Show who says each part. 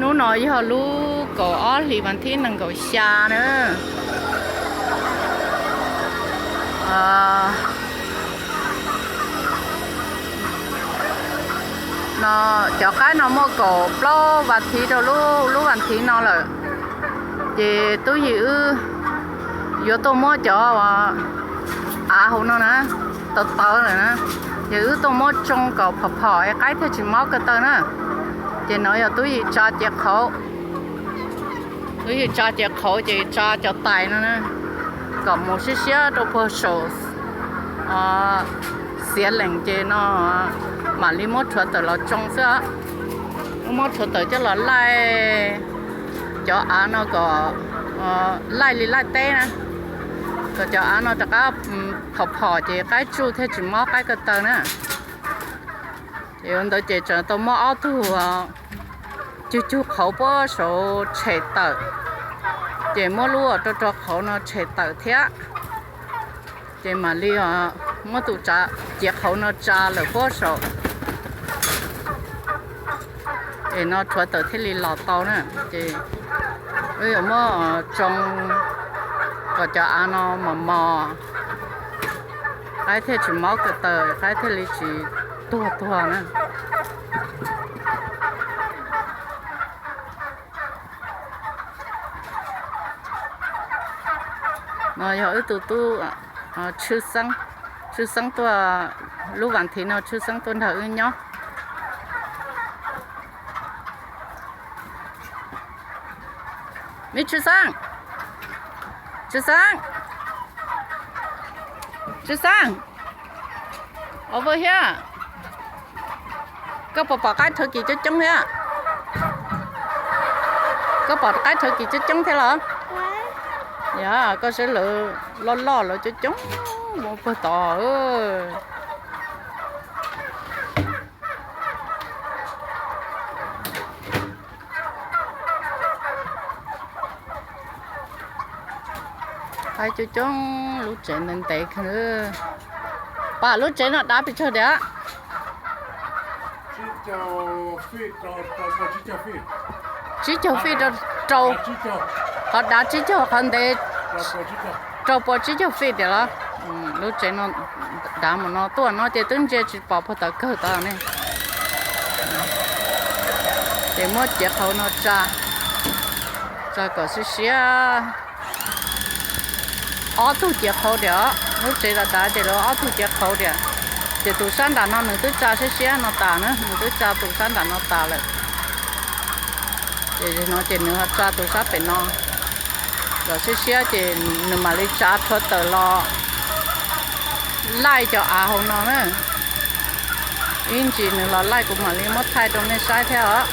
Speaker 1: nó nói họ lu có thì vẫn thiên năng có xa nữa nó cho cái nó mua cổ lo và thì rồi lu vẫn thì nó là thì tôi giữ vô tôi mua cho hôm nó nè tớ rồi nè giữ tôi mua trong cổ phò cái thế chỉ máu cái tơ nữa thì nói là tôi cho chẹt khẩu tôi cho chẹt khẩu thì cho tài nữa nè còn một xíu đồ phô sổ xé lạnh thì nó mà đi mua chuột từ là trong xưa mua chuột từ cho là lại cho ăn nó có lại té nèก็จะอันนั้นจะก็พอจะใกล้จูเทจิมอใกล้ก็เตอนะเดี๋ยวเราจะตัวมอเอาตัวจู่เขาบ่โซเฉดเตอเจมอรู้ตัวเขาเนาะเฉดเตอเทียเจมาเรียมอตุจ่าเจเขาเนาะจ่าหรือบ่โซเนาะชัวเตอที่ลีหล่อเตานะเจมอจงก็จะอันนั้นมอcái thế chỉ máu cái tờ cái thế lý chỉ tua nữa nó giờ tu chư sang tua lúc晚thì nó chư sang tuần thở nhá mi chư sang over here có bỏ cái thời kỳ chết trống thế có bỏ cái thời kỳ chết trống thế là dạ có sẽ lựa lo chết trống một bữa tỏ ơi hai chú trống lúc trẻ nên tệ nữa bà lúc trẻ nó đã bị chơi đấy á chỉ cho phi cho trâu họ đã chỉ cho hắn để trâu bỏ chỉ cho phi đấy là lúc trẻ nó đã mà nó tua nó chỉ tính chỉ bỏ vào tờ cơ tờ này để mất chết họ nó cha có xí ở tu chết khẩu đấy, lúc chơi là đã chơi rồi ở tu chết khẩu đấy, chơi tu san đàn nó nương tu cha xí nó tả nữa, nương tu cha tu san đàn nó tả lại, chơi nó chơi nương cha tu san bên nó, rồi xí chơi nương mà lấy cha thoát tờ lo, lại cho hôm nó nữa, in chỉ nương là lại cũng mà lấy mất thay trong này sai theo á.